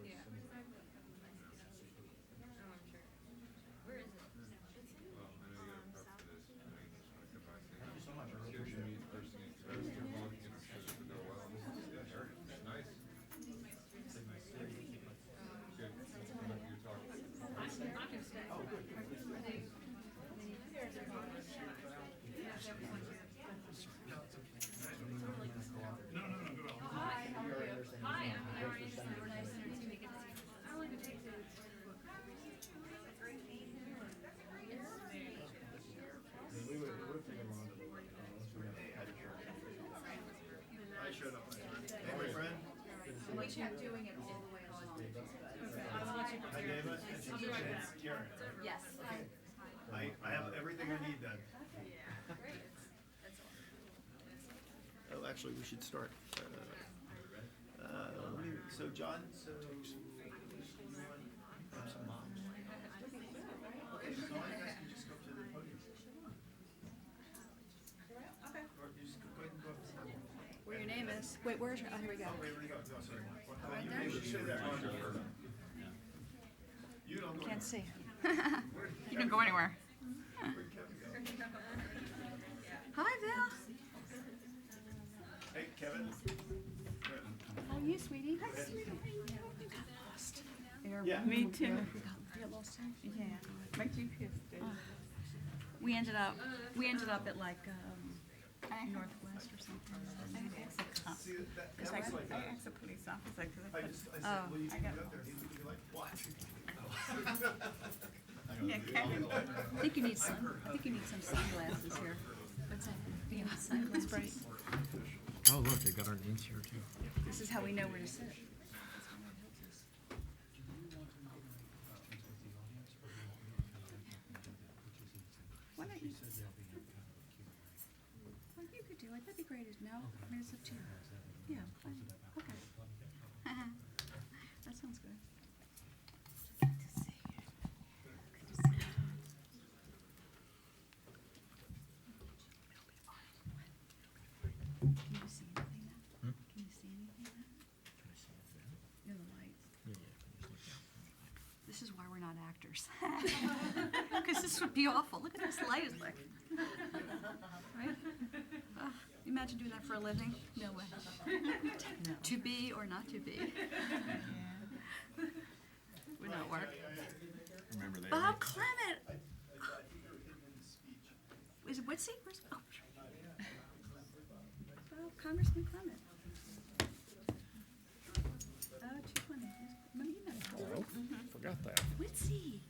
Yeah. Oh, I'm sure. Where is it? Well, I know you got to prep for this. I mean, just want to come by and say, thank you so much. It's good to meet the person needs the best. Your blog, you know, should go well. Yeah, sure. It's nice. Good. You talk. I can stay. Oh, good. Hi, how are you? Hi, I'm Farris. We're nice to meet you. I only take the I showed up. Hey, my friend. We kept doing it all the way along, which is good. I'll let you Hi, prepare. David. I'll be right back. Karen. Yes. I have everything I need then. Oh, actually, we should start. So, John, so you want some moms? Okay, so I guys can just go to the podium. Okay. Or you just go ahead and go up to the podium. Where your name is. Wait, where's your, oh, here we go. Oh, wait, where do you go? No, sorry. Right You there? should sit there. You don't go Can't anywhere. see. You don't go anywhere. Where'd Kevin go? Hi, Val. Hey, Kevin. How are you, sweetie? Hi, sweetie. You got lost. Yeah. Me too. You got lost too? Yeah, but you kissed it. We ended up at like Northwest or something. See, that It's was like, like I that. asked the police officer, I said, Oh. well, you I can got get up there. He's like, what? yeah, Kevin. I think you need some sunglasses here. What's that? You need sunglasses. Oh, look, they got our names here too. This is how we know where to sit. Why don't you? Well, you could do it. That'd be great. No, I mean it's up to you. Yeah. Fine. Okay. That sounds good. Good to see you. Good to see you. Can you see anything now? Can you see anything now? In the lights. This is why we're not actors. Because this would be awful. Look at this light is like. Right? Imagine doing that for a living? No way. To be or not to be. Would not work. Remember that? Bob Clement. Is it Witsy? Where's oh, Congressman Clement. Oh, 220. Remember you met him? Oh, forgot that. Witsy.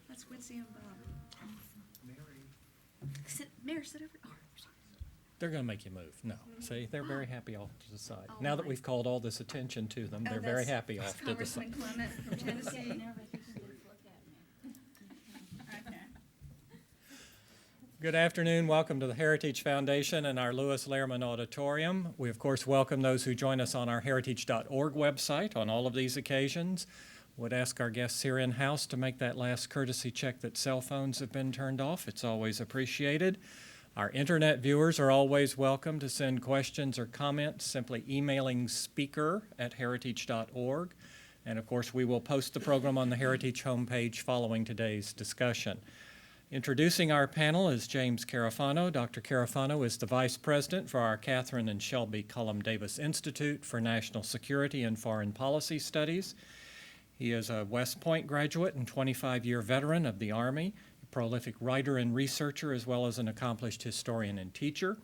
That's Witsy and Bob. Mayor, sit over. Oh, sorry. They're going to make you move. No. See, they're very happy off to the side. Oh, Now that my. we've called all this attention to them, Oh, they're very that's happy off to the side. Congressman Clement from Tennessee. Okay. Good afternoon. Welcome to the Heritage Foundation and our Lewis Lehrman Auditorium. We, of course, welcome those who join us on our heritage.org website on all of these occasions. Would ask our guests here in-house to make that last courtesy check that cell phones have been turned off. It's always appreciated. Our internet viewers are always welcome to send questions or comments, simply emailing speaker@heritage.org. And of course, we will post the program on the Heritage homepage following today's discussion. Introducing our panel is James Fano. Dr. Fano is the Vice President for our Catherine and Shelby Cullum Davis Institute for National Security and Foreign Policy Studies. He is a West Point graduate and 25-year veteran of the Army, a prolific writer and researcher, as well as an accomplished historian and teacher.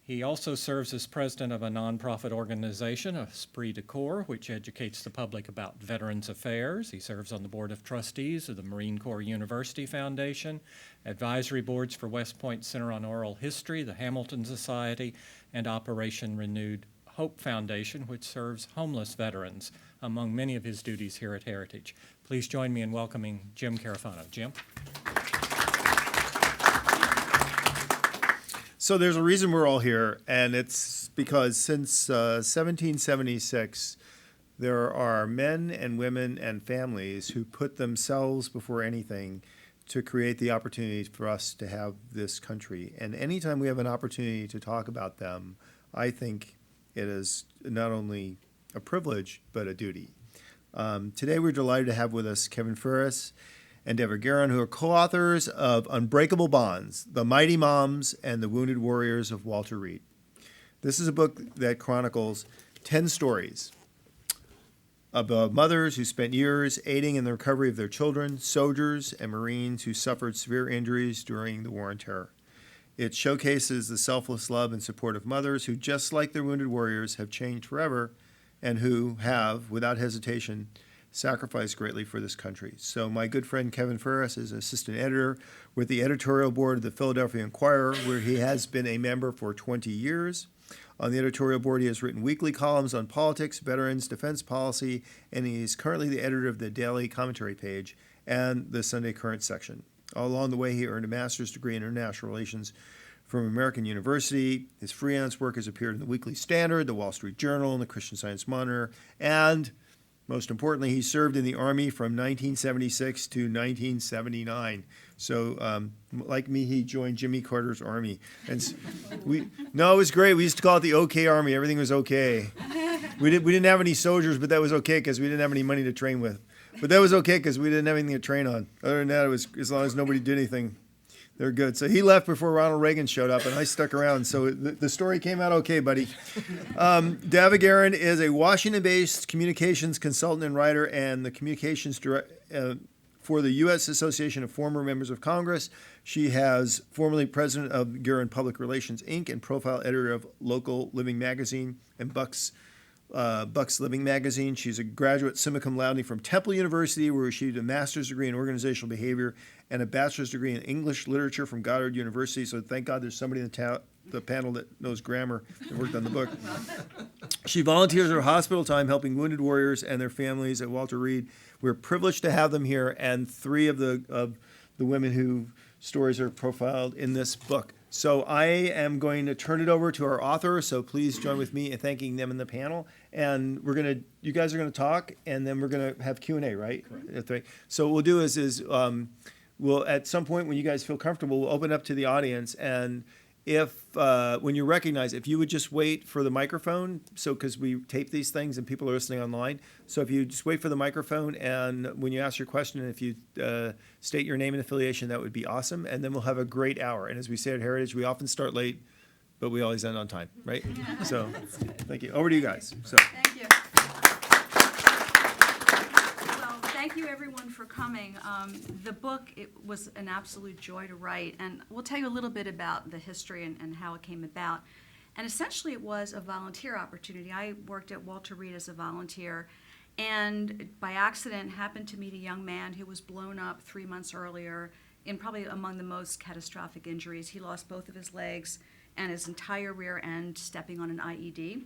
He also serves as president of a nonprofit organization, Esprit de Corps, which educates the public about Veterans Affairs. He serves on the board of trustees of the Marine Corps University Foundation, advisory boards for West Point Center on Oral History, the Hamilton Society, and Operation Renewed Hope Foundation, which serves homeless veterans, among many of his duties here at Heritage. Please join me in welcoming Jim Fano. Jim? So there's a reason we're all here, and it's because since 1776, there are men and women and families who put themselves before anything to create the opportunity for us to have this country. And anytime we have an opportunity to talk about them, I think it is not only a privilege, but a duty. Today we're delighted to have with us Kevin Farris and Deborah Guerin, who are co-authors of Unbreakable Bonds, The Mighty Moms and the Wounded Warriors of Walter Reed. This is a book that chronicles 10 stories about mothers who spent years aiding in the recovery of their children, soldiers and Marines who suffered severe injuries during the War on Terror. It showcases the selfless love and support of mothers who, just like their wounded warriors, have changed forever and who have, without hesitation, sacrificed greatly for this country. So my good friend Kevin Farris is assistant editor with the editorial board of the Philadelphia Inquirer, where he has been a member for 20 years. On the editorial board, he has written weekly columns on politics, veterans, defense policy, and he's currently the editor of the daily commentary page and the Sunday Current section. All along the way, he earned a master's degree in international relations from American University. His freelance work has appeared in the Weekly Standard, the Wall Street Journal, and the Christian Science Monitor, and most importantly, he served in the Army from 1976 to 1979. So, like me, he joined Jimmy Carter's Army. And it was great. We used to call it the OK Army. Everything was okay. We didn't have any soldiers, but that was okay because we didn't have any money to train with. But that was okay because we didn't have anything to train on. Other than that, it was as long as nobody did anything, they're good. So he left before Ronald Reagan showed up, and I stuck around. So the story came out okay, buddy. Deborah Guerin is a Washington-based communications consultant and writer, and the communications director for the U.S. Association of Former Members of Congress. She has formerly president of Guerin Public Relations, Inc., and profile editor of Local Living Magazine and Buck's Living Magazine. She's a graduate summa cum laude from Temple University, where she did a master's degree in organizational behavior and a bachelor's degree in English literature from Goddard University. So thank God there's somebody in the panel that knows grammar and worked on the book. She volunteers her hospital time helping wounded warriors and their families at Walter Reed. We're privileged to have them here, and 3 of the women whose stories are profiled in this book. So I am going to turn it over to our author, so please join with me in thanking them in the panel. And you guys are gonna talk, and then we're gonna have Q&A, right? Correct. So what we'll do is we'll, at some point when you guys feel comfortable, we'll open up to the audience, and when you recognize, if you would just wait for the microphone, because we tape these things and people are listening online. So if you just wait for the microphone, and when you ask your question, and if you state your name and affiliation, that would be awesome. And then we'll have a great hour. And as we say at Heritage, we often start late, but we always end on time, right? So thank you. Over to you guys. So. Thank you. Well, thank you everyone for coming. The book, it was an absolute joy to write, and we'll tell you a little bit about the history and how it came about. And essentially it was a volunteer opportunity. I worked at Walter Reed as a volunteer, and by accident happened to meet a young man who was blown up 3 months earlier in probably among the most catastrophic injuries. He lost both of his legs and his entire rear end stepping on an IED.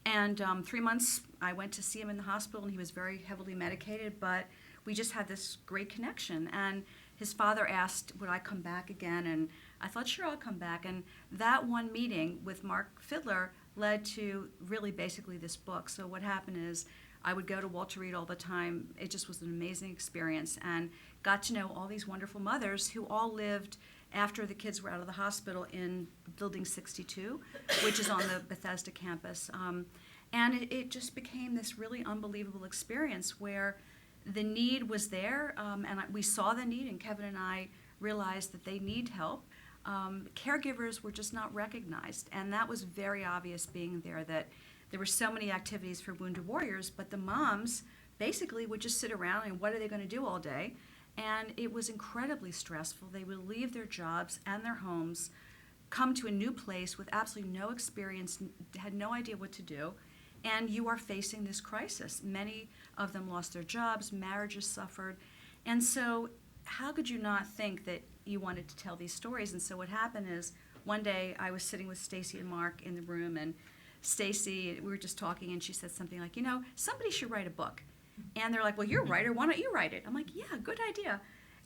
And 3 months, I went to see him in the hospital, and he was very heavily medicated, but we just had this great connection. And his father asked, would I come back again? And I thought, sure, I'll come back. And that one meeting with Fiddler led to really basically this book. So what happened is I would go to Walter Reed all the time. It just was an amazing experience, and got to know all these wonderful mothers who all lived after the kids were out of the hospital in Building 62, which is on the Bethesda campus. And it just became this really unbelievable experience where the need was there, and we saw the need, and Kevin and I realized that they need help. Caregivers were just not recognized, and that was very obvious being there, that there were so many activities for wounded warriors, but the moms basically would just sit around, and what are they going to do all day? And it was incredibly stressful. They would leave their jobs and their homes, come to a new place with absolutely no experience, had no idea what to do, and you are facing this crisis. Many of them lost their jobs, marriages suffered, and so how could you not think that you wanted to tell these stories? And so what happened is, one day I was sitting with Stacy and Mark in the room, and Stacy, we were just talking, and she said something like, somebody should write a book. And they're like, well, you're a writer, why don't you write it? I'm like, yeah, good idea.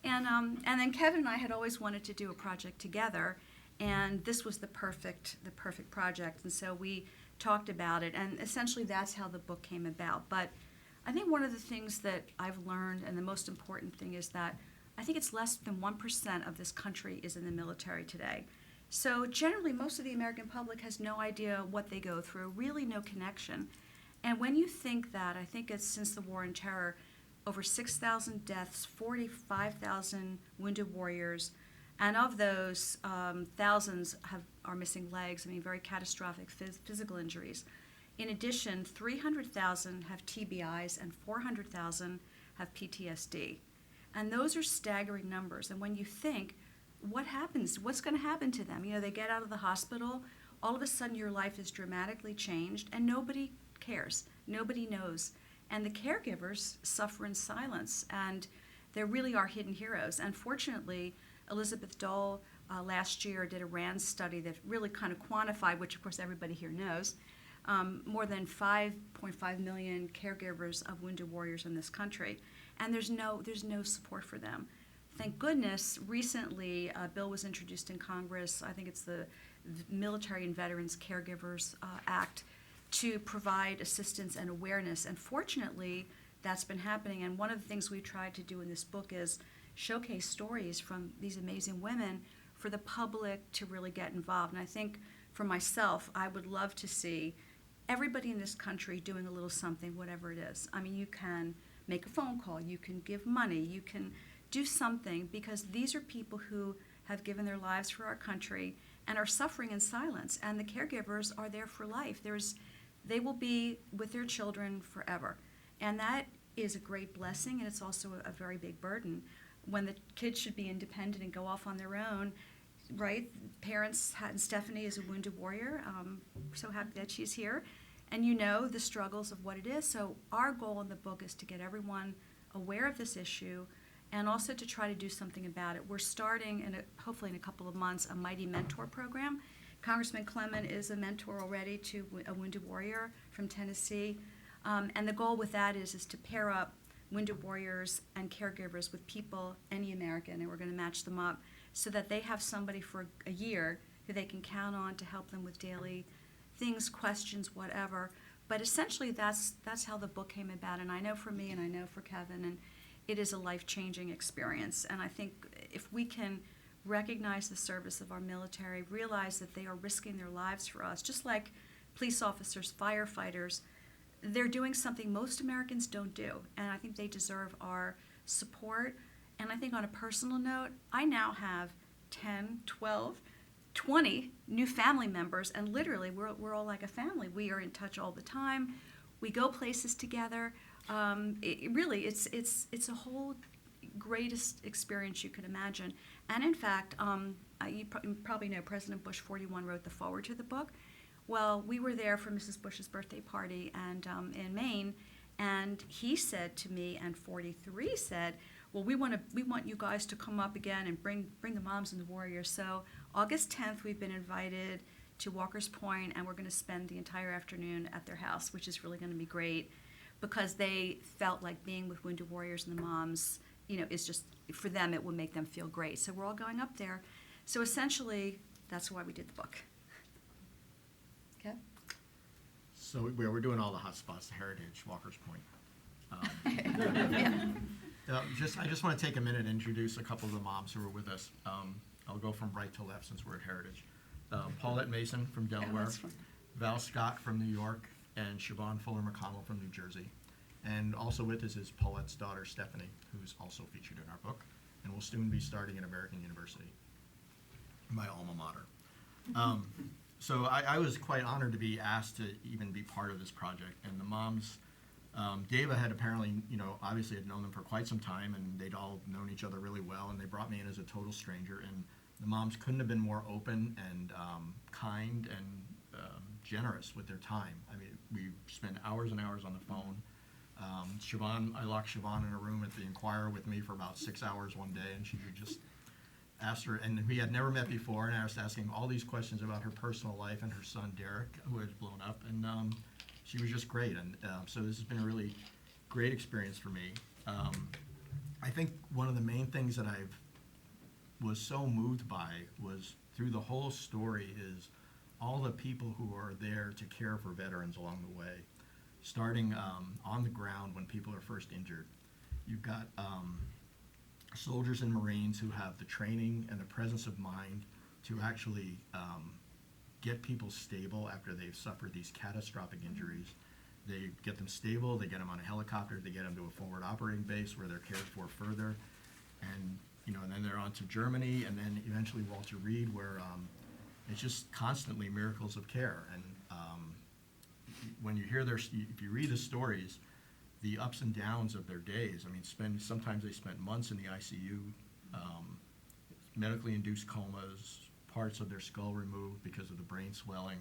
And then Kevin and I had always wanted to do a project together, and this was the perfect project. And so we talked about it, and essentially that's how the book came about. But I think one of the things that I've learned, and the most important thing, is that I think it's less than 1% of this country is in the military today. So generally, most of the American public has no idea what they go through, really no connection. And when you think that, I think it's since the War on Terror, over 6,000 deaths, 45,000 wounded warriors, and of those, thousands are missing legs. I mean, very catastrophic physical injuries. In addition, 300,000 have TBIs and 400,000 have PTSD. And those are staggering numbers. And when you think, what happens? What's going to happen to them? You know, they get out of the hospital, all of a sudden your life is dramatically changed, and nobody cares. Nobody knows. And the caregivers suffer in silence, and there really are hidden heroes. And fortunately, Elizabeth Dole last year did a RAND study that really kind of quantified, which of course everybody here knows, more than 5.5 million caregivers of wounded warriors in this country, and there's no support for them. Thank goodness, recently a bill was introduced in Congress, I think it's the Military and Veterans Caregivers Act, to provide assistance and awareness, and fortunately that's been happening. And one of the things we tried to do in this book is showcase stories from these amazing women for the public to really get involved. And I think for myself, I would love to see everybody in this country doing a little something, whatever it is. I mean, you can make a phone call, you can give money, you can do something, because these are people who have given their lives for our country and are suffering in silence, and the caregivers are there for life. They will be with their children forever, and that is a great blessing, and it's also a very big burden when the kids should be independent and go off on their own, right? Parents, and Stephanie is a wounded warrior. So happy that she's here, and you know the struggles of what it is. So our goal in the book is to get everyone aware of this issue, and also to try to do something about it. We're starting, hopefully in a couple of months, a Mighty Mentor program. Congressman Clement is a mentor already to a wounded warrior from Tennessee. And the goal with that is to pair up wounded warriors and caregivers with people, any American, and we're going to match them up so that they have somebody for a year who they can count on to help them with daily things, questions, whatever. But essentially that's how the book came about. And I know for me and I know for Kevin, and it is a life-changing experience. And I think if we can recognize the service of our military, realize that they are risking their lives for us, just like police officers, firefighters, they're doing something most Americans don't do, and I think they deserve our support. And I think on a personal note, I now have 10, 12, 20 new family members, and literally we're all like a family. We are in touch all the time. We go places together. It's a whole greatest experience you could imagine. And in fact, you probably know President Bush 41 wrote the foreword to the book. Well, we were there for Mrs. Bush's birthday party and in Maine, and he said to me, and 43 said, well, we want you guys to come up again and bring the moms and the warriors. So August 10th, we've been invited to Walker's Point, and we're going to spend the entire afternoon at their house, which is really going to be great, because they felt like being with wounded warriors and the moms, is just, for them, it will make them feel great. So we're all going up there. So essentially, that's why we did the book. Okay? So we're doing all the hot spots, the Heritage, Walker's Point. I just want to take a minute and introduce a couple of the moms who are with us. I'll go from right to left since we're at Heritage. Paulette Mason from Delaware, Val Scott from New York, and Siobhan Fuller Mcconnell from New Jersey. And also with us is Paulette's daughter, Stephanie, who's also featured in our book, and will soon be starting at American University, my alma mater. So I was quite honored to be asked to even be part of this project. And the moms, Dava had apparently, obviously had known them for quite some time, and they'd all known each other really well, and they brought me in as a total stranger. And the moms couldn't have been more open and kind and generous with their time. I mean, we spent hours and hours on the phone. Siobhan, I locked Siobhan in a room at the Inquirer with me for about 6 hours one day, and she would just asked her, and we had never met before, and I was asking all these questions about her personal life and her son Derek, who had blown up, and she was just great. And so this has been a really great experience for me. I think one of the main things that I was so moved by was through the whole story is all the people who are there to care for veterans along the way, starting on the ground when people are first injured. You've got soldiers and Marines who have the training and the presence of mind to actually get people stable after they've suffered these catastrophic injuries. They get them stable, they get them on a helicopter, they get them to a forward operating base where they're cared for further. And, and then they're on to Germany, and then eventually Walter Reed, where it's just constantly miracles of care. And when you hear if you read the stories, the ups and downs of their days, I mean, sometimes they spent months in the ICU, medically induced comas, parts of their skull removed because of the brain swelling.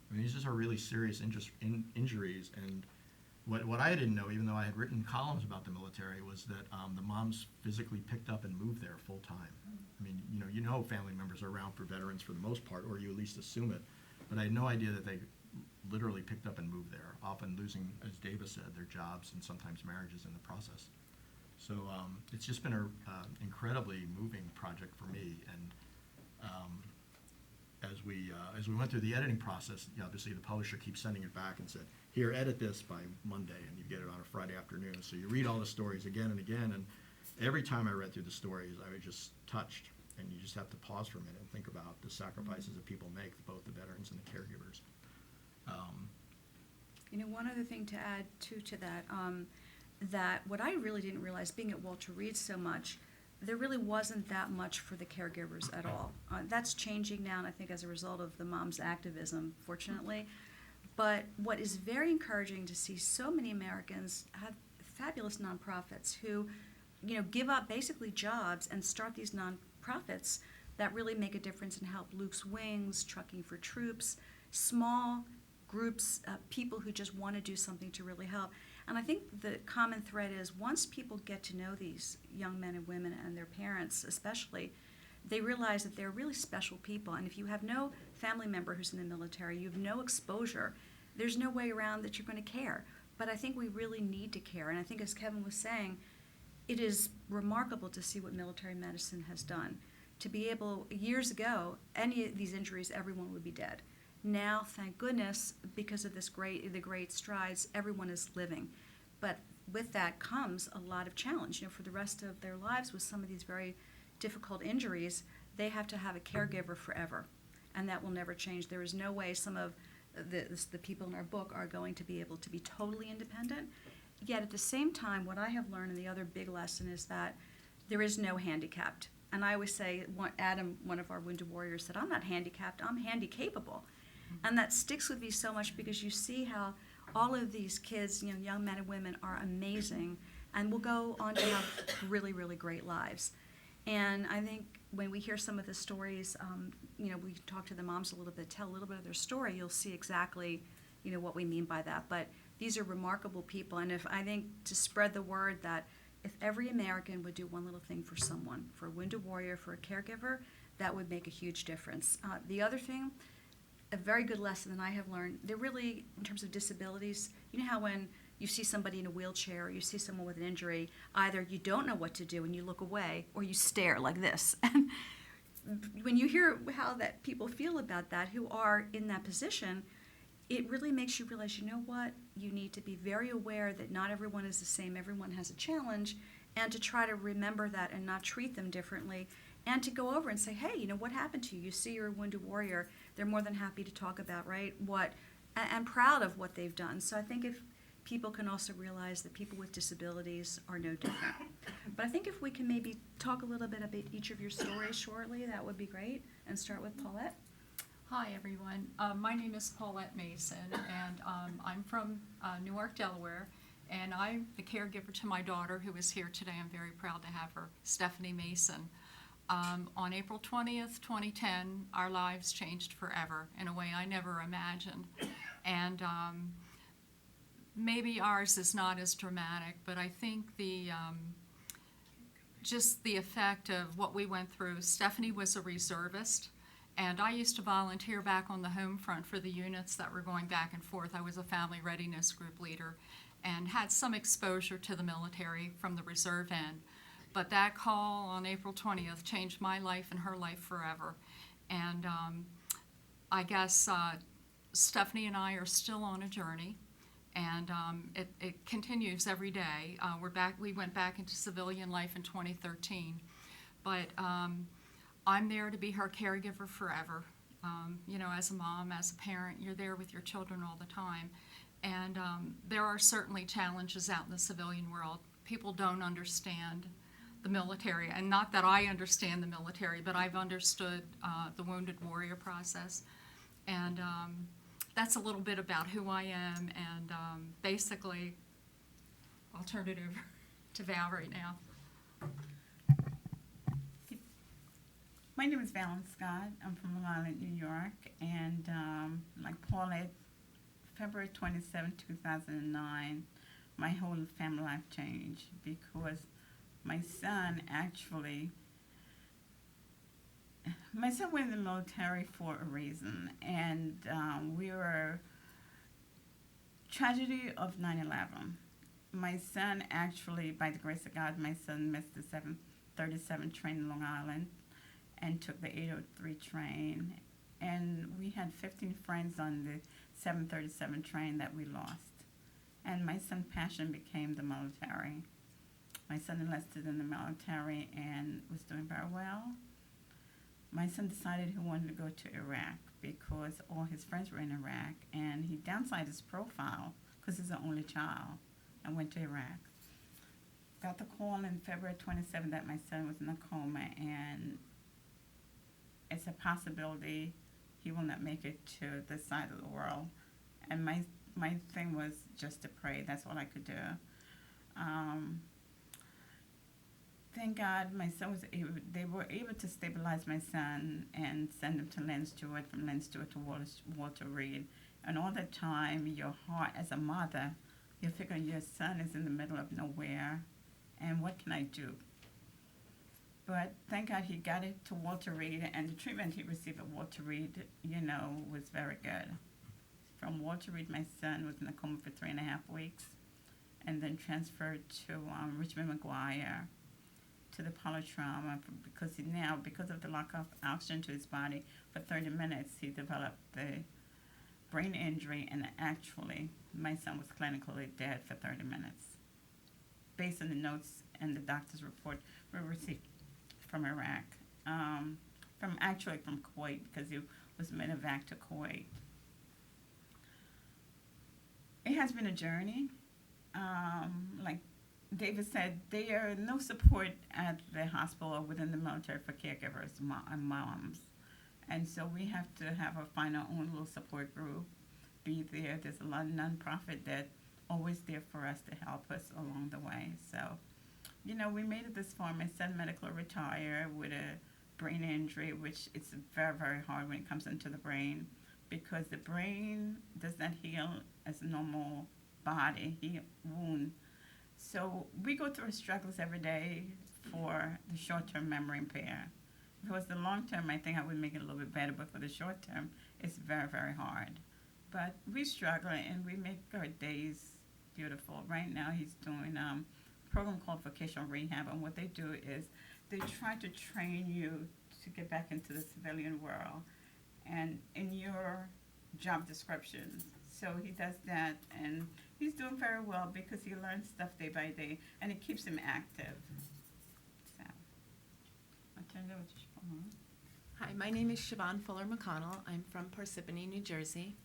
I mean, these just are really serious injuries. And what I didn't know, even though I had written columns about the military, was that the moms physically picked up and moved there full time. I mean, family members are around for veterans for the most part, or you at least assume it. But I had no idea that they literally picked up and moved there, often losing, as Davis said, their jobs and sometimes marriages in the process. So it's just been an incredibly moving project for me. And as we went through the editing process, obviously the publisher keeps sending it back and said, here, edit this by Monday, and you get it on a Friday afternoon. So you read all the stories again and again, and every time I read through the stories, I was just touched. And you just have to pause for a minute and think about the sacrifices that people make, both the veterans and the caregivers. One other thing to add to that, that what I really didn't realize, being at Walter Reed so much, there really wasn't that much for the caregivers at all. That's changing now, and I think as a result of the mom's activism, fortunately. But what is very encouraging to see so many Americans have fabulous nonprofits who, give up basically jobs and start these nonprofits that really make a difference and help Luke's Wings, Trucking for Troops, small groups, people who just want to do something to really help. And I think the common thread is once people get to know these young men and women and their parents especially, they realize that they're really special people. And if you have no family member who's in the military, you have no exposure, there's no way around that you're going to care. But I think we really need to care. And I think, as Kevin was saying, it is remarkable to see what military medicine has done. To be able, years ago, any of these injuries, everyone would be dead. Now, thank goodness, because of the great strides, everyone is living. But with that comes a lot of challenge. For the rest of their lives with some of these very difficult injuries, they have to have a caregiver forever. And that will never change. There is no way some of the people in our book are going to be able to be totally independent. Yet at the same time, what I have learned, and the other big lesson, is that there is no handicapped. And I always say, Adam, one of our Wounded Warriors, said, I'm not handicapped, I'm handy-capable. And that sticks with me so much because you see how all of these kids, young men and women, are amazing and will go on to have really, really great lives. And I think when we hear some of the stories, we talk to the moms a little bit, tell a little bit of their story, you'll see exactly, what we mean by that. But these are remarkable people, and I think to spread the word that if every American would do one little thing for someone, for a wounded warrior, for a caregiver, that would make a huge difference. The other thing, a very good lesson that I have learned, they're really, in terms of disabilities, you know how when you see somebody in a wheelchair or you see someone with an injury, either you don't know what to do and you look away, or you stare like this. And when you hear how that people feel about that, who are in that position, it really makes you realize, you know what, you need to be very aware that not everyone is the same, everyone has a challenge, and to try to remember that and not treat them differently, and to go over and say, hey, what happened to you? You see you're a wounded warrior. They're more than happy to talk about, right, and proud of what they've done. So I think if people can also realize that people with disabilities are no different. But I think if we can maybe talk a little bit about each of your stories shortly, that would be great, and start with Paulette. Hi, everyone. My name is Paulette Mason, and I'm from Newark, Delaware, and I'm the caregiver to my daughter who is here today. I'm very proud to have her, Stephanie Mason. On April 20th, 2010, our lives changed forever in a way I never imagined. And maybe ours is not as dramatic, but I think just the effect of what we went through. Stephanie was a reservist, and I used to volunteer back on the home front for the units that were going back and forth. I was a family readiness group leader and had some exposure to the military from the reserve end. But that call on April 20th changed my life and her life forever. And I guess Stephanie and I are still on a journey, and it continues every day. We went back into civilian life in 2013, but I'm there to be her caregiver forever. As a mom, as a parent, you're there with your children all the time. And there are certainly challenges out in the civilian world. People don't understand the military, and not that I understand the military, but I've understood the wounded warrior process. And that's a little bit about who I am, and basically, I'll turn it over to Val right now. My name is Valen Scott. I'm from Long Island, New York, and like Paulette, February 27, 2009, my whole family life changed because my son went in the military for a reason, and we were tragedy of 9/11. My son actually, by the grace of God, my son missed the 737 train in Long Island and took the 803 train. And we had 15 friends on the 737 train that we lost. And my son's passion became the military. My son enlisted in the military and was doing very well. My son decided he wanted to go to Iraq because all his friends were in Iraq, and he downsized his profile because he's the only child and went to Iraq. Got the call on February 27 that my son was in a coma, and it's a possibility he will not make it to this side of the world. And my thing was just to pray. That's all I could do. Thank God my son they were able to stabilize my son and send him to Lynn Stewart, from Lynn Stewart to Walter Reed. And all the time, your heart as a mother, you're figuring your son is in the middle of nowhere, and what can I do? But thank God he got it to Walter Reed, and the treatment he received at Walter Reed, was very good. From Walter Reed, my son was in a coma for 3.5 weeks, and then transferred to Richmond McGuire to the polytrauma because of the lack of oxygen to his body for 30 minutes, he developed the brain injury, and actually my son was clinically dead for 30 minutes based on the notes and the doctor's report we received from Iraq, from Kuwait, because he was medevac to Kuwait. It has been a journey. Like David said, there are no support at the hospital or within the military for caregivers and moms. And so we have to find our own little support group, be there. There's a lot of nonprofit that always there for us to help us along the way. So, we made it this far. My son medically retired with a brain injury, which is very, very hard when it comes into the brain, because the brain does not heal as a normal body wound. So we go through struggles every day for the short-term memory impair. If it was the long-term, I think I would make it a little bit better, but for the short-term, it's very, very hard. But we struggle, and we make our days beautiful. Right now, he's doing a program called Vocational Rehab, and what they do is they try to train you to get back into the civilian world and in your job descriptions. So he does that, and he's doing very well because he learns stuff day by day, and it keeps him active. So, I'll turn it over to Siobhan. Hi, my name is Siobhan Fuller Mcconnell. I'm from Parsippany, New Jersey.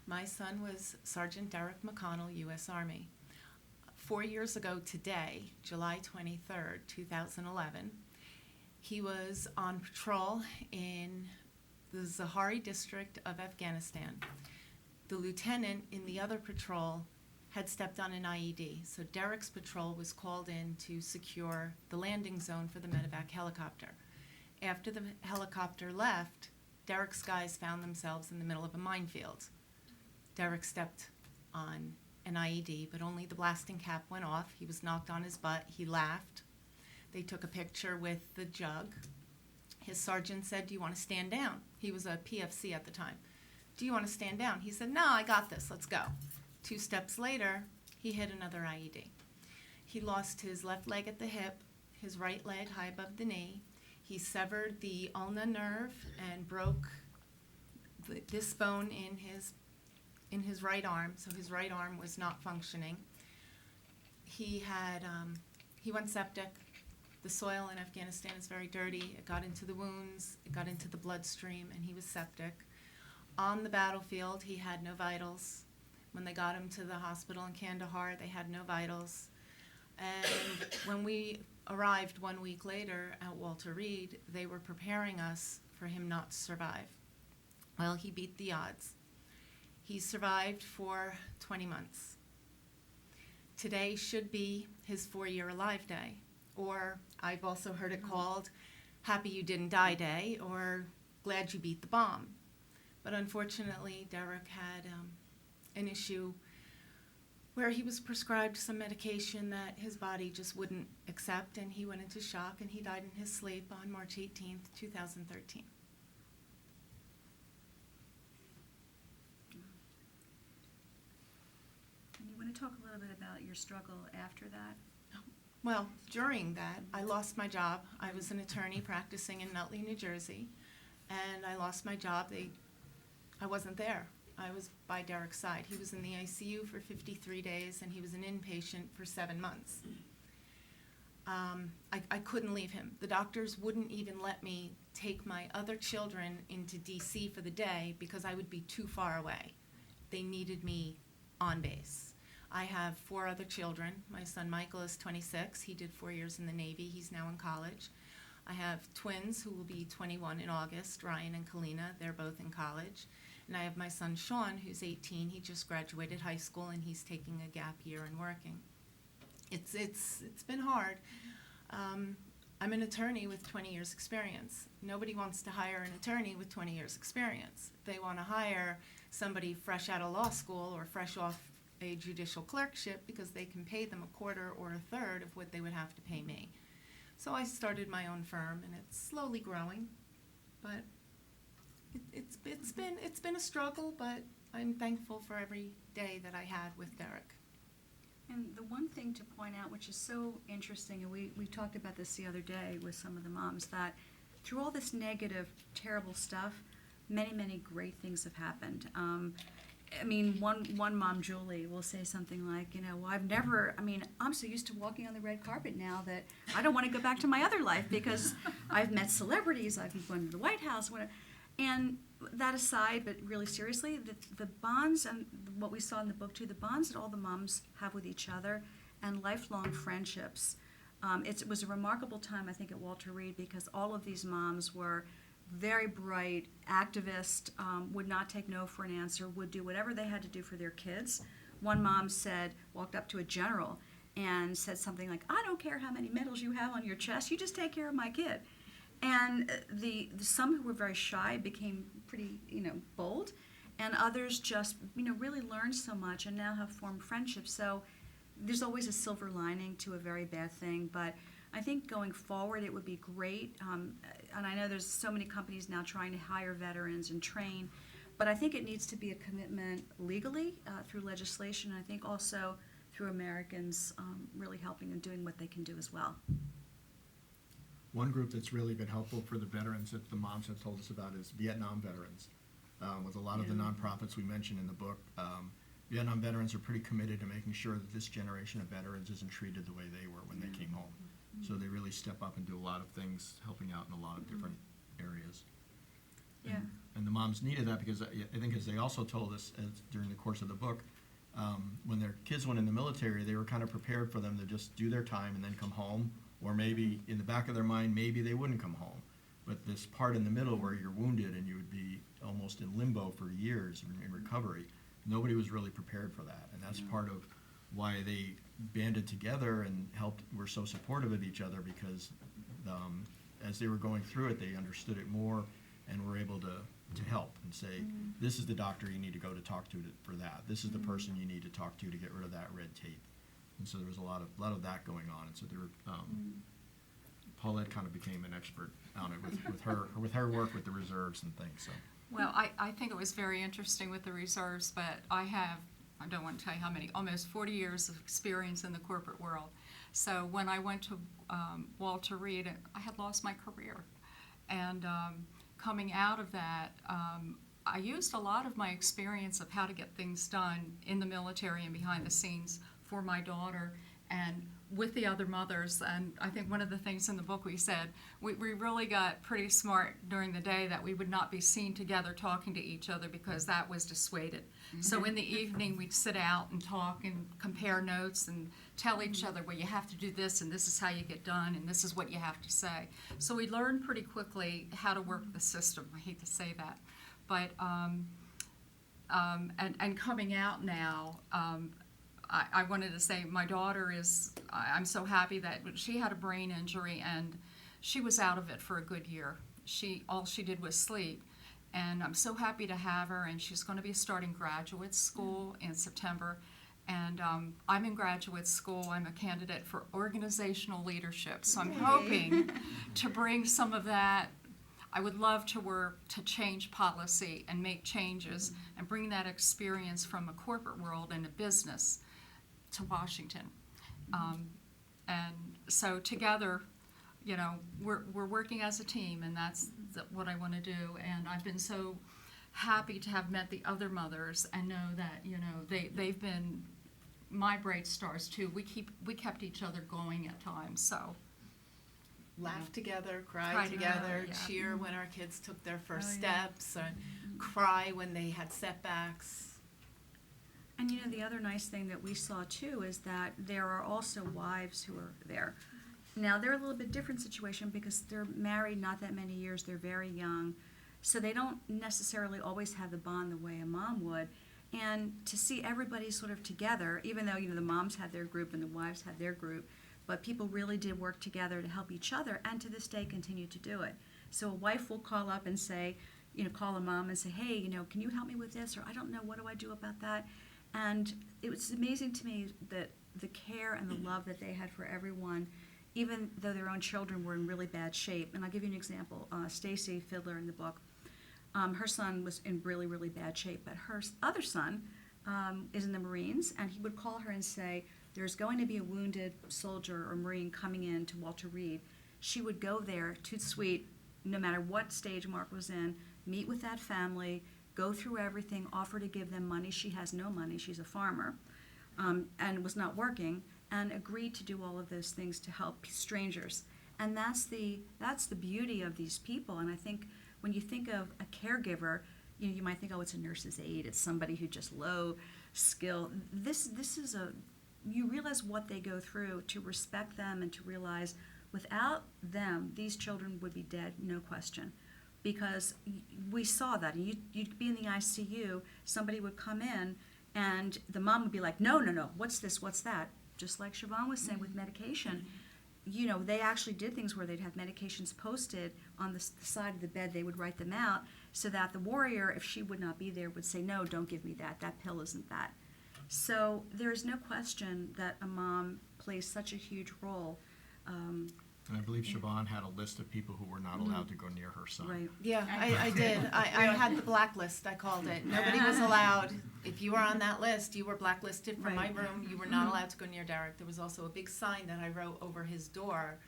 My son was Sergeant Derek McConnell, U.S. Army. 4 years ago today, July 23rd, 2011, he was on patrol in the Zahari district of Afghanistan. The lieutenant in the other patrol had stepped on an IED, so Derek's patrol was called in to secure the landing zone for the medevac helicopter. After the helicopter left, Derek's guys found themselves in the middle of a minefield. Derek stepped on an IED, but only the blasting cap went off. He was knocked on his butt. He laughed. They took a picture with the jug. His sergeant said, "Do you want to stand down?" He was a PFC at the time. "Do you want to stand down?" He said, "No, I got this. Let's go." 2 steps later, he hit another IED. He lost his left leg at the hip, his right leg high above the knee. He severed the ulnar nerve and broke this bone in his right arm, so his right arm was not functioning. He went septic. The soil in Afghanistan is very dirty. It got into the wounds, it got into the bloodstream, and he was septic. On the battlefield, he had no vitals. When they got him to the hospital in Kandahar, they had no vitals. And when we arrived 1 week later at Walter Reed, they were preparing us for him not to survive. Well, he beat the odds. He survived for 20 months. Today should be his 4-year alive day, or I've also heard it called Happy You Didn't Die Day, or Glad You Beat the Bomb. But unfortunately, Derek had an issue where he was prescribed some medication that his body just wouldn't accept, and he went into shock, and he died in his sleep on March 18th, 2013. And you want to talk a little bit about your struggle after that? Well, during that, I lost my job. I was an attorney practicing in Nutley, New Jersey, and I lost my job. I wasn't there. I was by Derek's side. He was in the ICU for 53 days, and he was an inpatient for 7 months. I couldn't leave him. The doctors wouldn't even let me take my other children into DC for the day because I would be too far away. They needed me on base. I have 4 other children. My son Michael is 26. He did 4 years in the Navy. He's now in college. I have twins who will be 21 in August, Ryan and Kalina. They're both in college. And I have my son Sean, who's 18. He just graduated high school, and he's taking a gap year and working. It's been hard. I'm an attorney with 20 years experience. Nobody wants to hire an attorney with 20 years experience. They want to hire somebody fresh out of law school or fresh off a judicial clerkship because they can pay them a quarter or a third of what they would have to pay me. So I started my own firm, and it's slowly growing, but it's been a struggle, but I'm thankful for every day that I had with Derek. And the one thing to point out, which is so interesting, and we talked about this the other day with some of the moms, that through all this negative, terrible stuff, many, many great things have happened. I mean, one mom, Julie, will say something like, well, I'm so used to walking on the red carpet now that I don't want to go back to my other life because I've met celebrities, I've gone to the White House, whatever. And that aside, but really seriously, the bonds and what we saw in the book too, the bonds that all the moms have with each other and lifelong friendships. It was a remarkable time, I think, at Walter Reed because all of these moms were very bright, activist, would not take no for an answer, would do whatever they had to do for their kids. One mom walked up to a general and said something like, I don't care how many medals you have on your chest, you just take care of my kid. And some who were very shy became pretty, bold, and others just, really learned so much and now have formed friendships. So there's always a silver lining to a very bad thing, but I think going forward it would be great, and I know there's so many companies now trying to hire veterans and train, but I think it needs to be a commitment legally through legislation, and I think also through Americans really helping and doing what they can do as well. One group that's really been helpful for the veterans that the moms have told us about is Vietnam veterans. With a lot of the nonprofits we mentioned in the book, Vietnam veterans are pretty committed to making sure that this generation of veterans isn't treated the way they were when they came home. So they really step up and do a lot of things, helping out in a lot of different areas. Yeah. And the moms needed that because I think, as they also told us during the course of the book, when their kids went in the military, they were kind of prepared for them to just do their time and then come home, or maybe in the back of their mind, maybe they wouldn't come home. But this part in the middle where you're wounded and you would be almost in limbo for years in recovery, nobody was really prepared for that. And that's part of why they banded together and were so supportive of each other, because as they were going through it, they understood it more and were able to help and say, this is the doctor you need to go to talk to for that. This is the person you need to talk to get rid of that red tape. And so there was a lot of that going on. And so there were, Paulette kind of became an expert on it with her work with the reserves and things. So. Well, I think it was very interesting with the reserves, but I don't want to tell you how many, almost 40 years of experience in the corporate world. So when I went to Walter Reed, I had lost my career. And coming out of that, I used a lot of my experience of how to get things done in the military and behind the scenes for my daughter. And with the other mothers, and I think one of the things in the book we said, we really got pretty smart during the day that we would not be seen together talking to each other because that was dissuaded. So in the evening, we'd sit out and talk and compare notes and tell each other, well, you have to do this, and this is how you get done, and this is what you have to say. So we learned pretty quickly how to work the system. I hate to say that. But, and coming out now, I wanted to say my daughter is, I'm so happy that she had a brain injury and she was out of it for a good year. All she did was sleep. And I'm so happy to have her, and she's going to be starting graduate school in September. And I'm in graduate school. I'm a candidate for organizational leadership. So I'm hoping to bring some of that. I would love to work to change policy and make changes and bring that experience from a corporate world and a business to Washington. And so together, you know, we're working as a team, and that's what I want to do. And I've been so happy to have met the other mothers and know that, you know, they've been my bright stars too. We kept each other going at times. So Laugh together, cry Cry together, together, yeah. cheer when our kids took their first Oh, yeah. steps, and cry when they had setbacks. And you know, the other nice thing that we saw too is that there are also wives who are there. Now, they're a little bit different situation because they're married not that many years, they're very young, so they don't necessarily always have the bond the way a mom would. And to see everybody sort of together, even though, you know, the moms had their group and the wives had their group, but people really did work together to help each other, and to this day continue to do it. So a wife will call up and say, you know, call a mom and say, hey, you know, can you help me with this? Or I don't know, what do I do about that? And it was amazing to me that the care and the love that they had for everyone, even though their own children were in really bad shape. And I'll give you an example. Stacy Fiddler in the book, her son was in really, really bad shape, but her other son is in the Marines, and he would call her and say, there's going to be a wounded soldier or Marine coming in to Walter Reed. She would go there, too sweet, no matter what stage Mark was in, meet with that family, go through everything, offer to give them money. She has no money, she's a farmer, and was not working, and agreed to do all of those things to help strangers. And that's the beauty of these people. And I think when you think of a caregiver, you know, you might think, oh, it's a nurse's aide, it's somebody who just low skill. This is you realize what they go through, to respect them and to realize without them, these children would be dead, no question. Because we saw that. And you'd be in the ICU, somebody would come in, and the mom would be like, no, what's this, what's that? Just like Siobhan was saying with medication, you know, they actually did things where they'd have medications posted on the side of the bed. They would write them out so that the warrior, if she would not be there, would say, no, don't give me that. That pill isn't that. So there's no question that a mom plays such a huge role. And I believe Siobhan had a list of people who were not allowed to go near her son. Right. Yeah, I did. I had the blacklist, I called it. Nobody was allowed. If you were on that list, you were blacklisted from my Right. room. You were not allowed to go near Derek. There was also a big sign that I wrote over his door,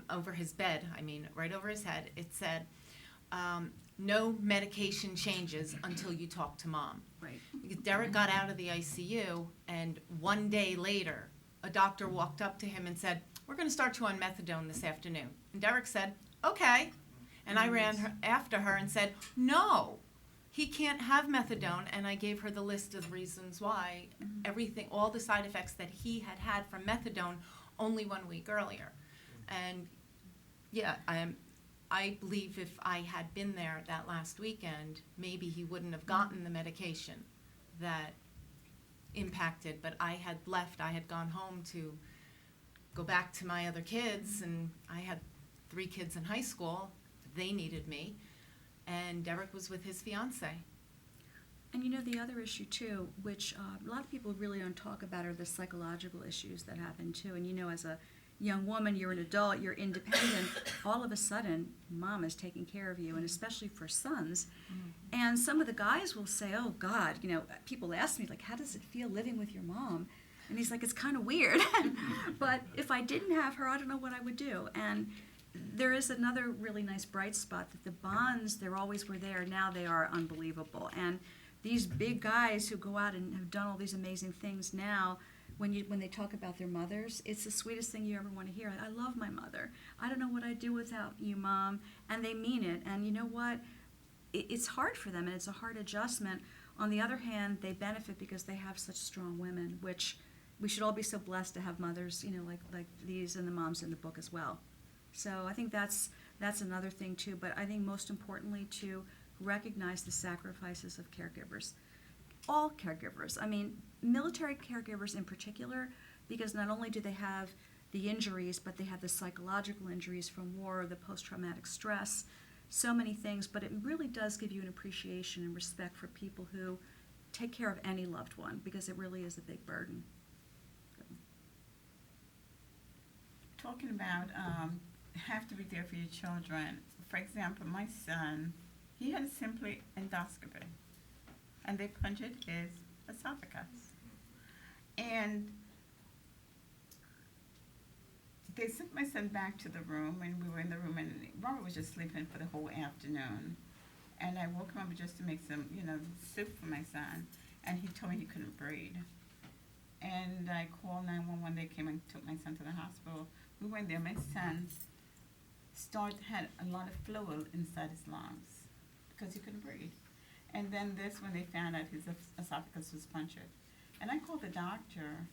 over his bed, right over his head. It said, no medication changes until you talk to mom. Right. Because Derek got out of the ICU, and one day later, a doctor walked up to him and said, we're going to start you on methadone this afternoon. And Derek said, okay. And I ran after her and said, no, he can't have methadone. And I gave her the list of reasons why, everything, all the side effects that he had from methadone only 1 week earlier. And yeah, I believe if I had been there that last weekend, maybe he wouldn't have gotten the medication that impacted. But I had left. I had gone home to go back to my other kids, and I had 3 kids in high school. They needed me. And Derek was with his fiance. And you know, the other issue too, which a lot of people really don't talk about, are the psychological issues that happen too. And you know, as a young woman, you're an adult, you're independent, all of a sudden, mom is taking care of you, and especially for sons. And some of the guys will say, oh God, you know, people ask me, like, how does it feel living with your mom? And he's like, it's kind of weird. But if I didn't have her, I don't know what I would do. And there is another really nice bright spot, that the bonds, they always were there, now they are unbelievable. And these big guys who go out and have done all these amazing things now, when they talk about their mothers, it's the sweetest thing you ever want to hear. I love my mother. I don't know what I'd do without you, Mom. And they mean it. And you know what? It's hard for them, and it's a hard adjustment. On the other hand, they benefit because they have such strong women, which we should all be so blessed to have mothers, like these and the moms in the book as well. So I think that's another thing too. But I think most importantly to recognize the sacrifices of caregivers. All caregivers. I mean, military caregivers in particular, because not only do they have the injuries, but they have the psychological injuries from war, the post-traumatic stress, so many things. But it really does give you an appreciation and respect for people who take care of any loved one, because it really is a big burden. Talking about have to be there for your children. For example, my son, he had a simply endoscopy, and they punctured his esophagus. And they sent my son back to the room, and we were in the room, and Robert was just sleeping for the whole afternoon. And I woke him up just to make some, soup for my son, and he told me he couldn't breathe. And I called 911. They came and took my son to the hospital. We went there. My son had a lot of fluid inside his lungs because he couldn't breathe. And then when they found out his esophagus was punctured. And I called the doctor.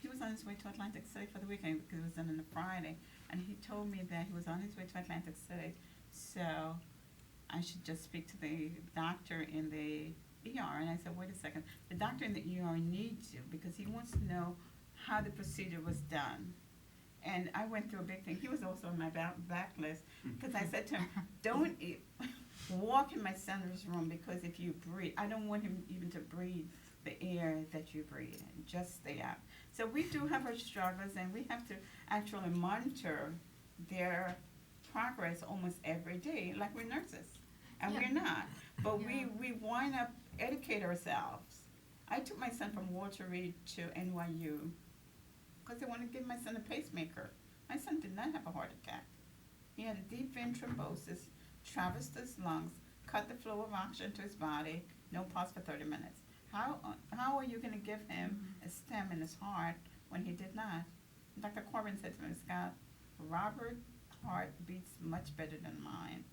He was on his way to Atlantic City for the weekend because it was done on a Friday. And he told me that he was on his way to Atlantic City. So I should just speak to the doctor in the ER. And I said, wait a second. The doctor in the ER needs you because he wants to know how the procedure was done. And I went through a big thing. He was also on my blacklist because I said to him, don't walk in my son's room because if you breathe, I don't want him even to breathe the air that you breathe in. Just stay out. So we do have our struggles, and we have to actually monitor their progress almost every day, like we're nurses. And we're not. But we wind up educate ourselves. I took my son from Walter Reed to NYU because they wanted to give my son a pacemaker. My son did not have a heart attack. He had a deep vein thrombosis, traversed his lungs, cut the flow of oxygen to his body, no pulse for 30 minutes. How are you going to give him a stem in his heart when he did not? Dr. Corbin said to me, Scott, Robert's heart beats much better than mine.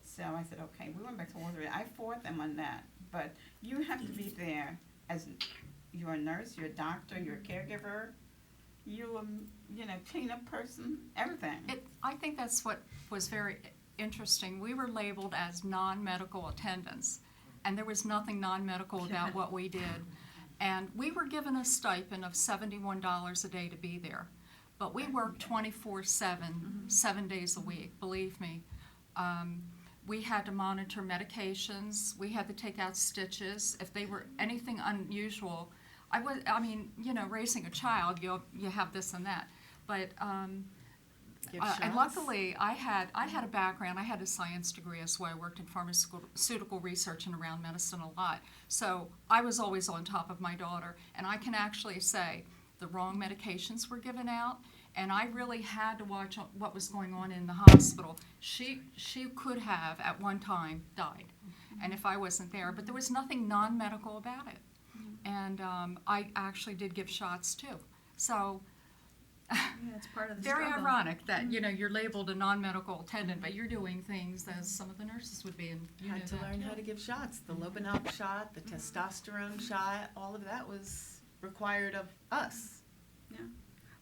So I said, okay, we went back to Walter Reed. I fought them on that, but you have to be there as you're a nurse, you're a doctor, you're a caregiver, you're a cleanup person, everything. I think that's what was very interesting. We were labeled as non-medical attendants, and there was nothing non-medical about what we did. And we were given a stipend of $71 a day to be there. But we worked 24/7, 7 days a week, believe me. We had to monitor medications. We had to take out stitches. If they were anything unusual, raising a child, you have this and that. But and luckily, I had a background. I had a science degree as well. I worked in pharmaceutical research and around medicine a lot. So I was always on top of my daughter. And I can actually say the wrong medications were given out, and I really had to watch what was going on in the hospital. She could have, at one time, died, and if I wasn't there. But there was nothing non-medical about it. And I actually did give shots, too. So it's part of the very struggle. ironic that, you're labeled a non-medical attendant, but you're doing things as some of the nurses would be. And you Had know to that, learn too. how to give shots. The Lobinop shot, the testosterone shot, all of that was required of us. Yeah.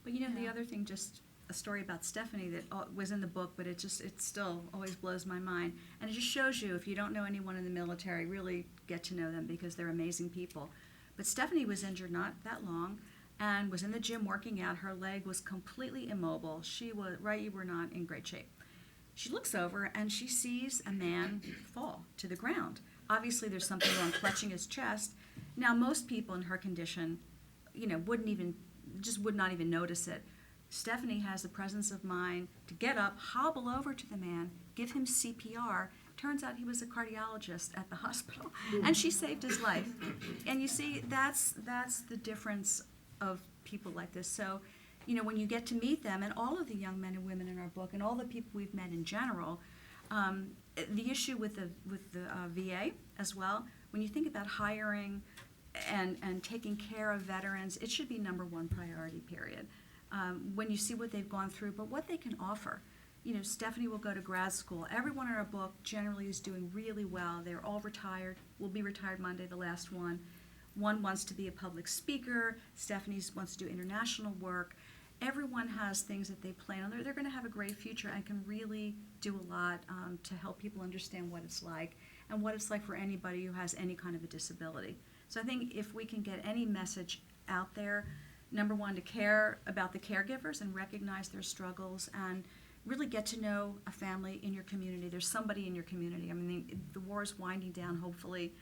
But the Yeah. other thing, just a story about Stephanie that was in the book, but it still always blows my mind. And it just shows you, if you don't know anyone in the military, really get to know them because they're amazing people. But Stephanie was injured not that long and was in the gym working out. Her leg was completely immobile. She was, you were not in great shape. She looks over and she sees a man fall to the ground. Obviously there's something wrong, clutching his chest. Now most people in her condition, would not even notice it. Stephanie has the presence of mind to get up, hobble over to the man, give him CPR. Turns out he was a cardiologist at the hospital, and she saved his life. And you see, that's the difference of people like this. So, when you get to meet them, and all of the young men and women in our book, and all the people we've met in general, the issue with the VA as well, when you think about hiring and taking care of veterans, it should be number one priority, period. When you see what they've gone through, but what they can offer. You know, Stephanie will go to grad school. Everyone in our book generally is doing really well. They're all retired. Will be retired Monday, the last one. One wants to be a public speaker. Stephanie wants to do international work. Everyone has things that they plan on. They're going to have a great future and can really do a lot to help people understand what it's like and what it's like for anybody who has any kind of a disability. So I think if we can get any message out there, number one, to care about the caregivers and recognize their struggles and really get to know a family in your community. There's somebody in your community. I mean, the war is winding down, hopefully,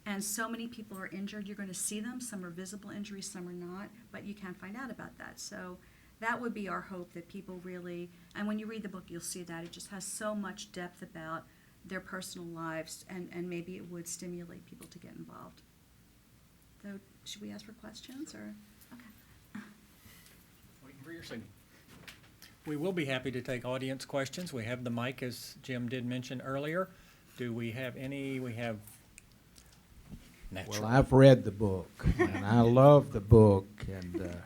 and so many people are injured. You're going to see them. Some are visible injuries, some are not, but you can't find out about that. So that would be our hope, that people really, and when you read the book, you'll see that. It just has so much depth about their personal lives, and maybe it would stimulate people to get involved. So should we ask for questions, or? Okay. Waiting for your signal. We will be happy to take audience questions. We have the mic, as Jim did mention earlier. Do we have any? We have natural. Well, I've read the book, and I love the book. And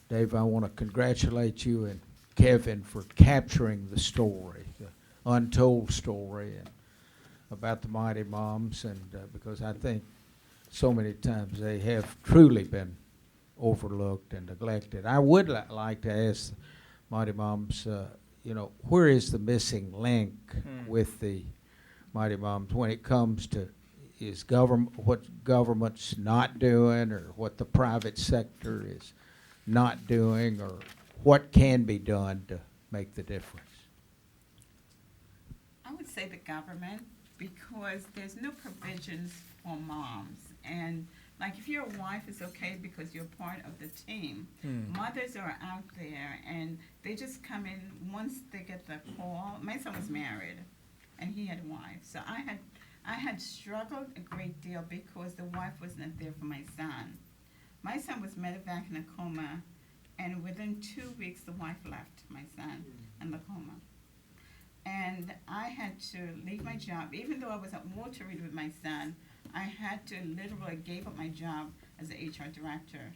Dave, I want to congratulate you and Kevin for capturing the story, the untold story, and about the Mighty Moms, and because I think so many times they have truly been overlooked and neglected. I would like to ask Mighty Moms, where is the missing link with the Mighty Moms when it comes to what government's not doing, or what the private sector is not doing, or what can be done to make the difference? I would say the government, because there's no provisions for moms. And like, if you're a wife, it's okay because you're part of the team. Mothers are out there, and they just come in once they get the call. My son was married, and he had a wife. So I had struggled a great deal because the wife wasn't there for my son. My son was medevac in a coma, and within 2 weeks, the wife left my son in the coma. And I had to leave my job. Even though I was at Walter Reed with my son, I had to literally gave up my job as an HR director.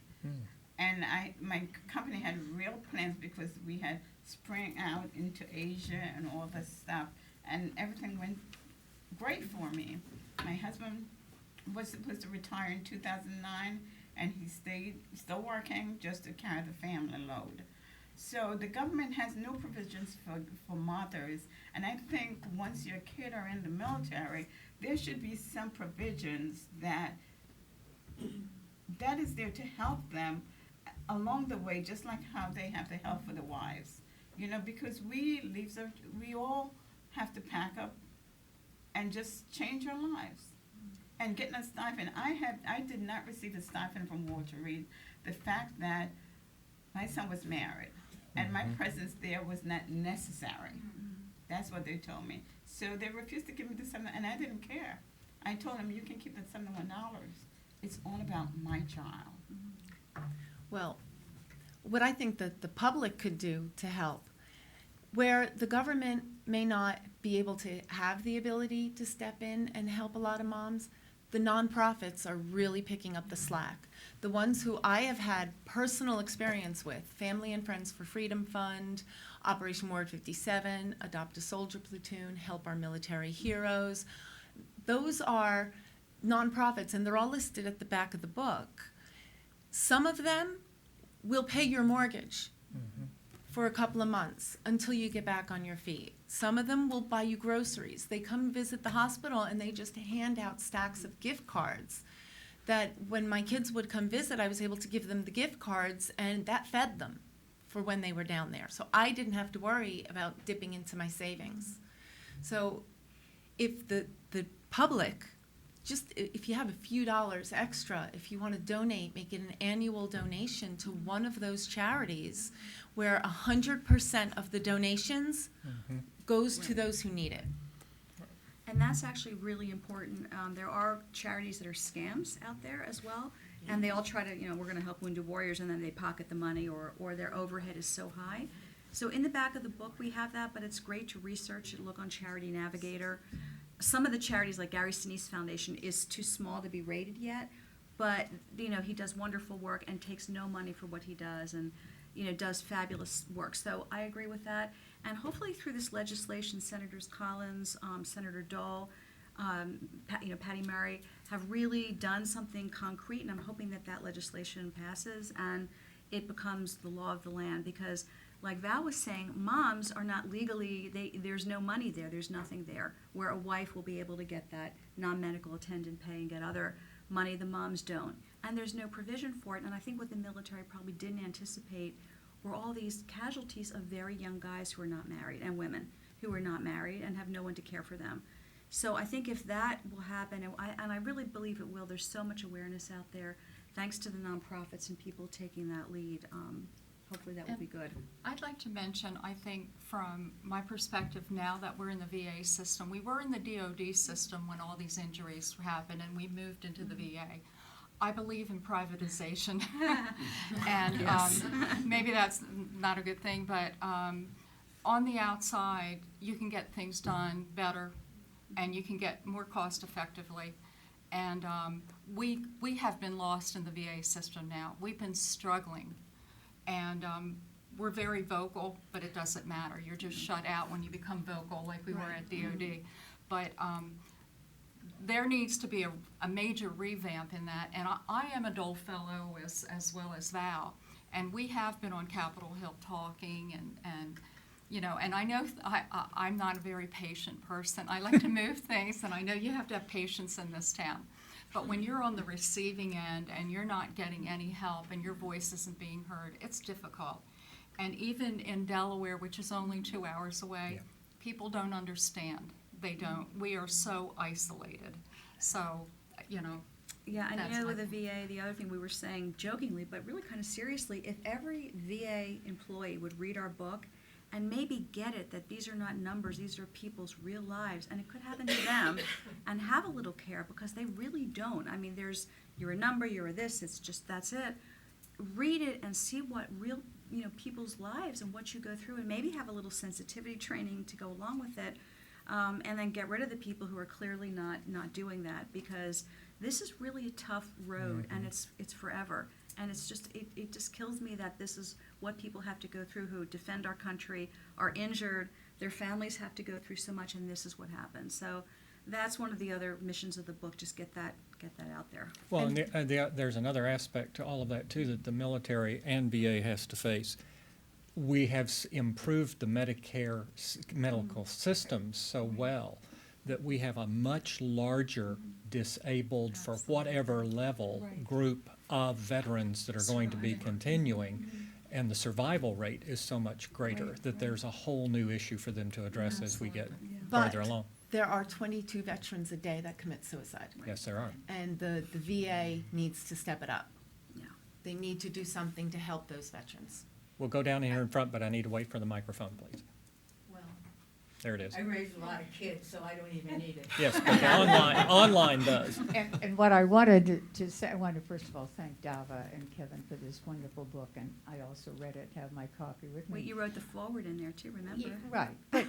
And my company had real plans because we had sprang out into Asia and all this stuff. And everything went great for me. My husband was supposed to retire in 2009, and he stayed still working just to carry the family load. So the government has no provisions for mothers, and I think once your kid are in the military, there should be some provisions that is there to help them along the way, just like how they have the help for the wives. Because we all have to pack up and just change our lives. And getting a stipend, I did not receive a stipend from Walter Reed. The fact that my son was married and my presence there was not necessary. That's what they told me. So they refused to give me the $71, and I didn't care. I told them, you can keep the $71. It's all about my child. Well, what I think that the public could do to help, where the government may not be able to have the ability to step in and help a lot of moms, the nonprofits are really picking up the slack. The ones who I have had personal experience with, Family and Friends for Freedom Fund, Operation Ward 57, Adopt a Soldier Platoon, Help Our Military Heroes, those are nonprofits, and they're all listed at the back of the book. Some of them will pay your mortgage for a couple of months until you get back on your feet. Some of them will buy you groceries. They come visit the hospital and they just hand out stacks of gift cards that when my kids would come visit, I was able to give them the gift cards, and that fed them for when they were down there. So I didn't have to worry about dipping into my savings. So if the public, just if you have a few dollars extra, if you want to donate, make it an annual donation to one of those charities where 100% of the donations goes to those who need it. And that's actually really important. There are charities that are scams out there as well, and they all try to, we're going to help Wounded Warriors, and then they pocket the money, or their overhead is so high. So in the back of the book we have that, but it's great to research and look on Charity Navigator. Some of the charities, like Gary Sinise Foundation, is too small to be rated yet, but, he does wonderful work and takes no money for what he does, and, does fabulous work. So I agree with that. And hopefully through this legislation, Senators Collins, Senator Dole, Patty Murray have really done something concrete, and I'm hoping that legislation passes and it becomes the law of the land, because like Val was saying, moms are not legally, there's no money there, there's nothing there, where a wife will be able to get that non-medical attendant pay and get other money the moms don't. And there's no provision for it, and I think what the military probably didn't anticipate were all these casualties of very young guys who are not married, and women who are not married and have no one to care for them. So I think if that will happen, and I really believe it will, there's so much awareness out there, thanks to the nonprofits and people taking that lead. Hopefully that will be good. I'd like to mention, I think from my perspective now that we're in the VA system, we were in the DOD system when all these injuries happened and we moved into the VA. I believe in privatization, and maybe that's not a good thing, but on the outside, you can get things done better and you can get more cost effectively. And we have been lost in the VA system now. We've been struggling. And we're very vocal, but it doesn't matter. You're just shut out when you become vocal, like we were at DOD. But there needs to be a major revamp in that. And I am a Dole Fellow as well as Val. And we have been on Capitol Hill talking, and I know I'm not a very patient person. I like to move things, and I know you have to have patience in this town. But when you're on the receiving end and you're not getting any help and your voice isn't being heard, it's difficult. And even in Delaware, which is only 2 hours away, people don't understand. They don't. We are so isolated. So, Yeah, and with the VA, the other thing we were saying jokingly, but really kind of seriously, if every VA employee would read our book and maybe get it that these are not numbers, these are people's real lives, and it could happen to them, and have a little care, because they really don't. I mean, you're a number, you're a this, it's just, that's it. Read it and see what real, people's lives and what you go through, and maybe have a little sensitivity training to go along with it, and then get rid of the people who are clearly not doing that, because this is really a tough road, and it's forever. And it's just, it just kills me that this is what people have to go through who defend our country, are injured, their families have to go through so much, and this is what happens. So that's one of the other missions of the book, just get that out there. Well, and there's another aspect to all of that, too, that the military and VA has to face. We have improved the Medicare medical systems so well that we have a much larger disabled, for whatever level, group of veterans that are going to be continuing, and the survival rate is so much greater that there's a whole new issue for them to address as we get farther along. There are 22 veterans a day that commit suicide. Yes, there are. And the VA needs to step it up. Yeah. They need to do something to help those veterans. We'll go down here in front, but I need to wait for the microphone, please. Well, There it is. I raised a lot of kids, so I don't even need it. Yes, but the online does. And what I wanted to say, I want to first of all thank Dava and Kevin for this wonderful book, and I also read it, have my copy with me. Wait, you wrote the foreword in there too, remember? Yeah, right, but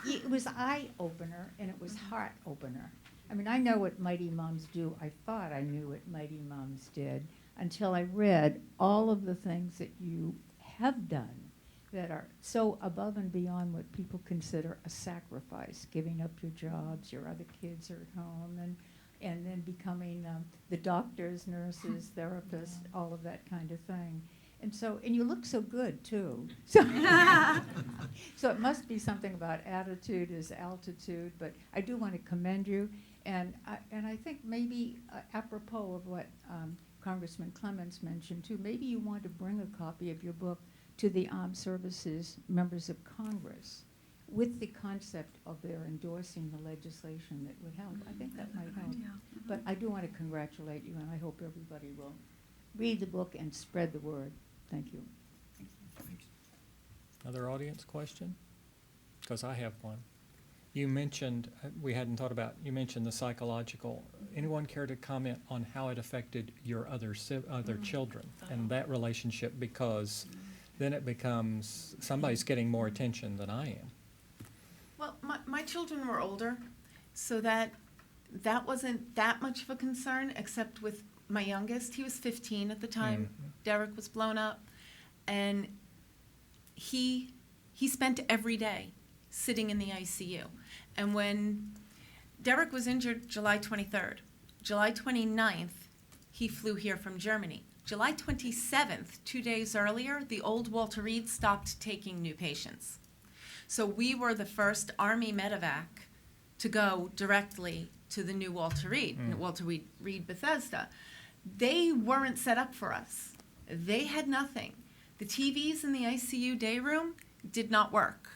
it was eye-opener and it was heart-opener. I mean, I know what Mighty Moms do. I thought I knew what Mighty Moms did until I read all of the things that you have done that are so above and beyond what people consider a sacrifice, giving up your jobs, your other kids are at home, and then becoming the doctors, nurses, therapists, all of that kind of thing. And so, and you look so good too. So, so it must be something about attitude is altitude, but I do want to commend you. And I think maybe apropos of what Congressman Clements mentioned too, maybe you want to bring a copy of your book to the Armed Services members of Congress with the concept of their endorsing the legislation that would help. I think that might help. But I do want to congratulate you, and I hope everybody will read the book and spread the word. Thank you. Other audience question? Because I have one. You mentioned, we hadn't thought about, you mentioned the psychological. Anyone care to comment on how it affected your other children and that relationship? Because then it becomes, somebody's getting more attention than I am. Well, my children were older, so that that wasn't that much of a concern, except with my youngest. He was 15 at the time Derek was blown up, and he spent every day sitting in the ICU. And when Derek was injured July 23rd, July 29th, he flew here from Germany. July 27th, 2 days earlier, the old Walter Reed stopped taking new patients. So we were the first Army medevac to go directly to the new Walter Reed, Walter Reed Bethesda. They weren't set up for us. They had nothing. The TVs in the ICU day room did not work.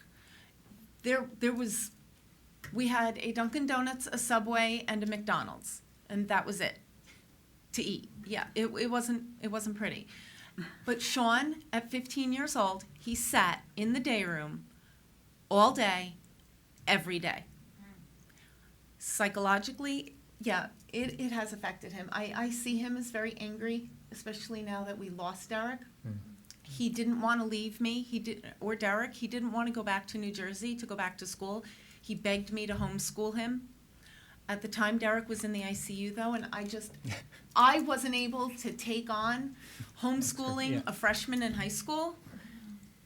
We had a Dunkin' Donuts, a Subway, and a McDonald's, and that was it to eat. Yeah, it wasn't pretty. But Sean, at 15 years old, he sat in the day room all day, every day. Psychologically, yeah, it has affected him. I see him as very angry, especially now that we lost Derek. He didn't want to leave me, Derek. He didn't want to go back to New Jersey to go back to school. He begged me to homeschool him. At the time, Derek was in the ICU, though, and I wasn't able to take on homeschooling a freshman in high school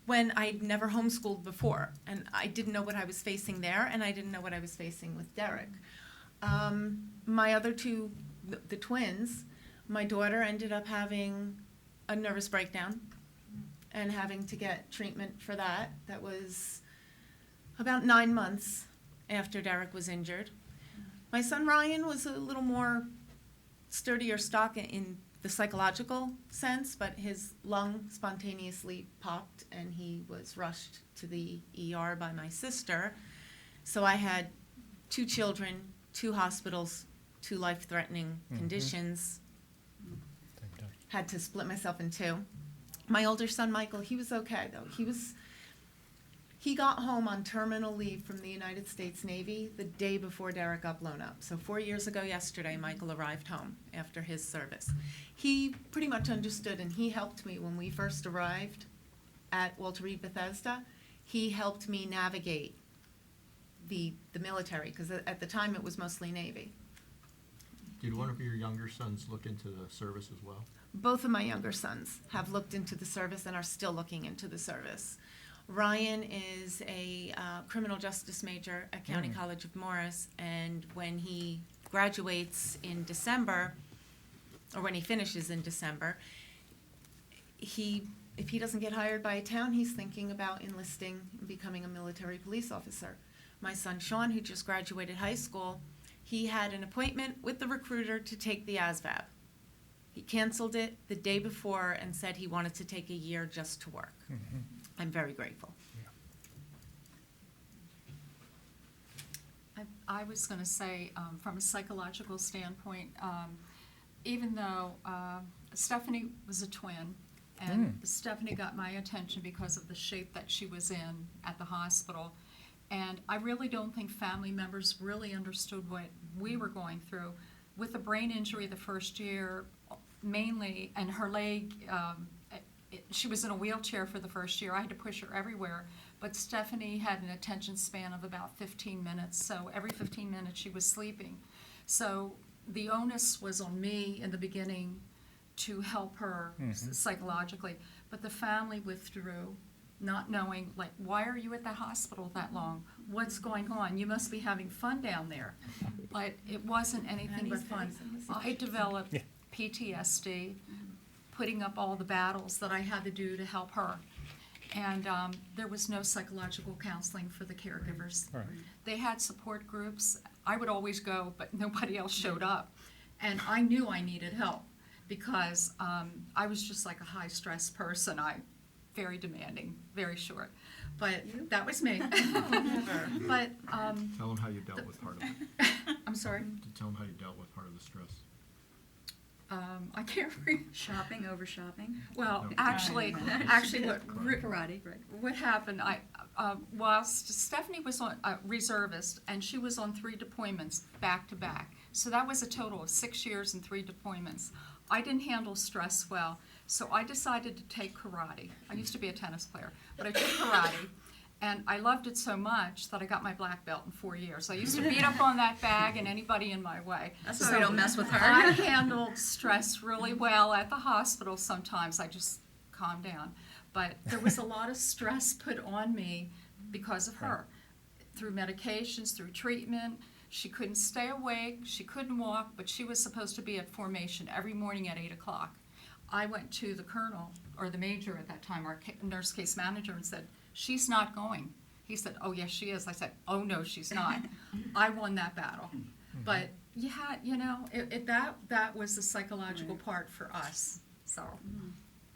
when I'd never homeschooled before. And I didn't know what I was facing there, and I didn't know what I was facing with Derek. My other two, the twins, my daughter ended up having a nervous breakdown and having to get treatment for that. That was about 9 months after Derek was injured. My son Ryan was a little more sturdier stock in the psychological sense, but his lung spontaneously popped and he was rushed to the ER by my sister. So I had 2 children, 2 hospitals, 2 life-threatening conditions. Had to split myself in 2. My older son Michael, he was okay though. He got home on terminal leave from the United States Navy the day before Derek got blown up. So 4 years ago yesterday, Michael arrived home after his service. He pretty much understood, and he helped me when we first arrived at Walter Reed Bethesda. He helped me navigate the military, because at the time it was mostly Navy. Did one of your younger sons look into the service as well? Both of my younger sons have looked into the service and are still looking into the service. Ryan is a criminal justice major at County College of Morris, and when he graduates in December, or when he finishes in December, if he doesn't get hired by a town, he's thinking about enlisting and becoming a military police officer. My son Sean, who just graduated high school, he had an appointment with the recruiter to take the ASVAB. He canceled it the day before and said he wanted to take a year just to work. I'm very grateful. I was going to say, from a psychological standpoint, even though Stephanie was a twin, and Stephanie got my attention because of the shape that she was in at the hospital, and I really don't think family members really understood what we were going through. With a brain injury the first year, mainly, and her leg, she was in a wheelchair for the first year. I had to push her everywhere. But Stephanie had an attention span of about 15 minutes, so every 15 minutes she was sleeping. So the onus was on me in the beginning to help her psychologically. But the family withdrew, not knowing, like, why are you at the hospital that long? What's going on? You must be having fun down there. But it wasn't anything but fun. I developed PTSD, putting up all the battles that I had to do to help her. And there was no psychological counseling for the caregivers. Right. They had support groups. I would always go, but nobody else showed up. And I knew I needed help because I was just like a high-stress person. Very demanding, very short. But that was me. But Tell them how you dealt with part of it. I'm sorry? Tell them how you dealt with part of the stress. I can't remember. Shopping, over shopping. Well, No. actually, Karate, right. what happened, whilst Stephanie was on reservist, and she was on 3 deployments back to back. So that was a total of 6 years and 3 deployments. I didn't handle stress well, so I decided to take karate. I used to be a tennis player, but I took karate. And I loved it so much that I got my black belt in 4 years. I used to beat up on that bag and anybody in my way. That's why we don't mess with her. I handled stress really well at the hospital sometimes. I just calmed down. But there was a lot of stress put on me because of her. Through medications, through treatment. She couldn't stay awake, she couldn't walk, but she was supposed to be at formation every morning at 8 o'clock. I went to the colonel, or the major at that time, our nurse case manager, and said, she's not going. He said, oh, yes, she is. I said, oh, no, she's not. I won that battle. But yeah, you know, that was the psychological part for us. So,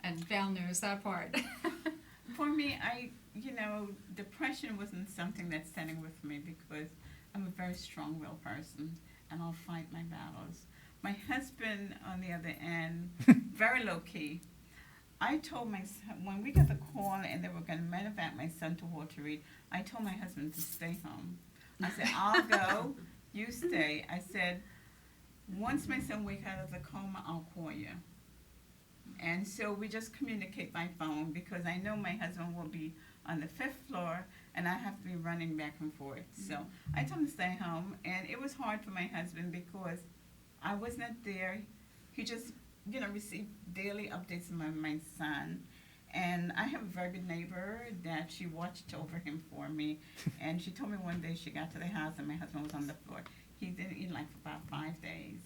and Val knows that part. For me, depression wasn't something that's standing with me because I'm a very strong-willed person and I'll fight my battles. My husband, on the other end, very low-key. I told my son, when we got the call and they were going to medevac my son to Walter Reed, I told my husband to stay home. I said, I'll go, you stay. I said, once my son wakes out of the coma, I'll call you. And so we just communicate by phone because I know my husband will be on the 5th floor and I have to be running back and forth. So I told him to stay home, and it was hard for my husband because I was not there. He just, received daily updates on my son. And I have a very good neighbor that she watched over him for me. And she told me one day she got to the house and my husband was on the floor. He didn't eat like for about 5 days.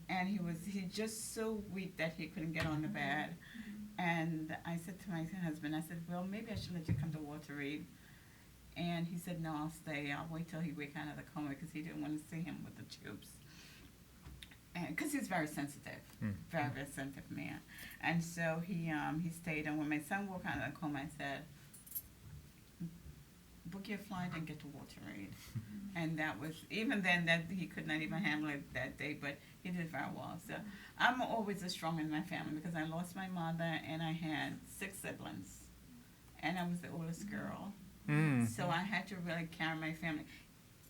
And he just so weak that he couldn't get on the bed. And I said to my husband, I said, well, maybe I should let you come to Walter Reed. And he said, no, I'll stay. I'll wait till he wakes out of the coma because he didn't want to see him with the tubes. And because he's very sensitive, very, very sensitive man. And so he stayed. And when my son woke out of the coma, I said, book your flight and get to Walter Reed. And that was, even then, that he could not even handle it that day, but he did very well. So I'm always the strong in my family because I lost my mother and I had 6 siblings. And I was the oldest girl. So I had to really carry my family.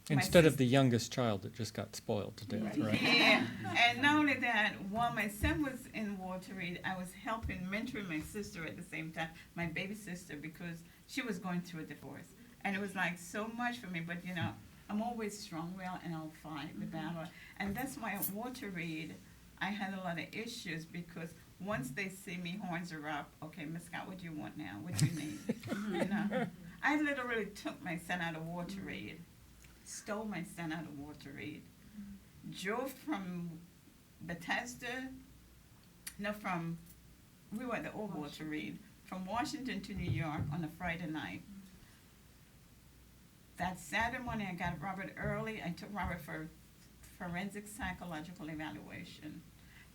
Instead of the youngest child that just got spoiled to death, right? Yeah, and not only that, while my son was in Walter Reed, I was helping, mentoring my sister at the same time, my baby sister, because she was going through a divorce. And it was like so much for me, but I'm always strong-willed and I'll fight the battle. And that's why at Walter Reed, I had a lot of issues because once they see me, horns are up, okay, Miss Scott, what do you want now? What do you need? I literally took my son out of Walter Reed, stole my son out of Walter Reed, drove from Bethesda, we were at the old Walter Reed, from Washington to New York on a Friday night. That Saturday morning, I got Robert early. I took Robert for forensic psychological evaluation.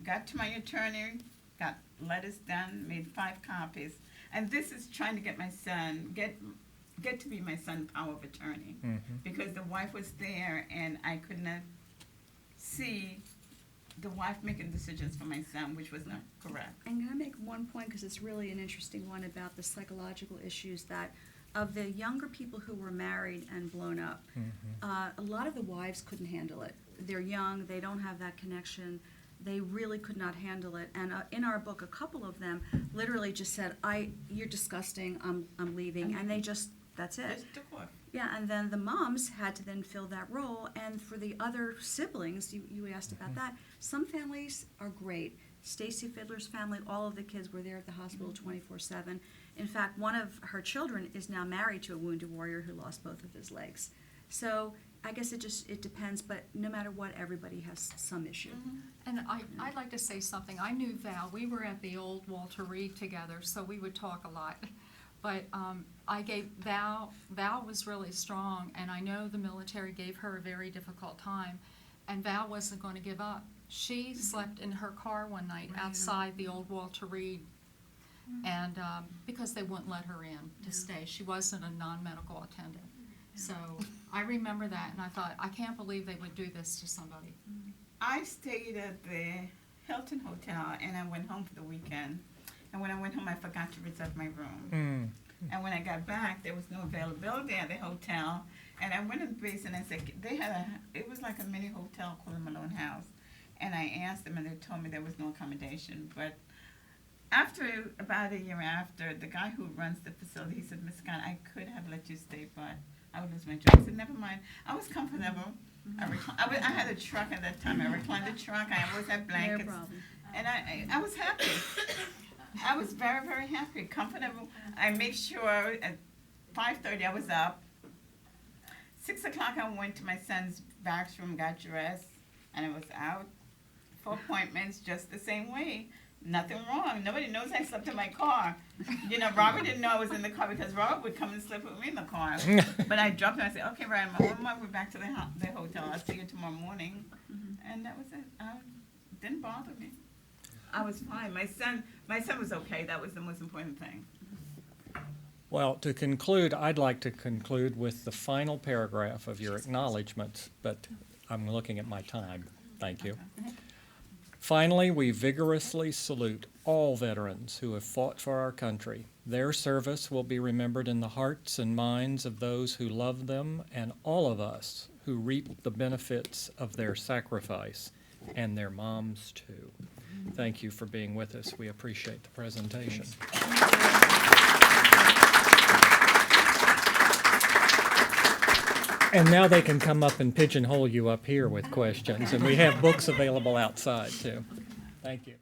Got to my attorney, got letters done, made 5 copies. And this is trying to get my son, get to be my son's power of attorney. Because the wife was there and I could not see the wife making decisions for my son, which was not correct. I'm going to make one point because it's really an interesting one about the psychological issues that of the younger people who were married and blown up, a lot of the wives couldn't handle it. They're young, they don't have that connection, they really could not handle it. And in our book, a couple of them literally just said, you're disgusting, I'm leaving, and they just, that's it. Just took off. Yeah, and then the moms had to then fill that role, and for the other siblings, you asked about that, some families are great. Stacy Fiddler's family, all of the kids were there at the hospital 24/7. In fact, one of her children is now married to a wounded warrior who lost both of his legs. So I guess it depends, but no matter what, everybody has some issue. And I'd like to say something. I knew Val. We were at the old Walter Reed together, so we would talk a lot. But I gave Val was really strong, and I know the military gave her a very difficult time, and Val wasn't going to give up. She slept in her car one night outside the old Walter Reed, and because they wouldn't let her in to stay. She wasn't a non-medical attendant. So I remember that, and I thought, I can't believe they would do this to somebody. I stayed at the Hilton Hotel, and I went home for the weekend. And when I went home, I forgot to reserve my room. And when I got back, there was no availability at the hotel. And I went to the base, and I said, it was like a mini hotel called the Malone House. And I asked them, and they told me there was no accommodation. But after, about a year after, the guy who runs the facility, he said, Miss Scott, I could have let you stay, but I would lose my job. I said, never mind. I was comfortable. I had a truck at that time. I reclined the truck. I always had blankets. And I was happy. I was very, very happy, comfortable. I made sure at 5:30 I was up. 6 o'clock I went to my son's bathroom, got dressed, and I was out for appointments just the same way. Nothing wrong. Nobody knows I slept in my car. You know, Robert didn't know I was in the car because Robert would come and sleep with me in the car. But I dropped him. I said, okay, Ryan, I'm on my way back to the hotel. I'll see you tomorrow morning. And that was it. Didn't bother me. I was fine. My son was okay. That was the most important thing. Well, to conclude, I'd like to conclude with the final paragraph of your acknowledgments, but I'm looking at my time. Thank you. Finally, we vigorously salute all veterans who have fought for our country. Their service will be remembered in the hearts and minds of those who love them and all of us who reap the benefits of their sacrifice, and their moms too. Thank you for being with us. We appreciate the presentation. And now they can come up and pigeonhole you up here with questions, and we have books available outside too. Thank you.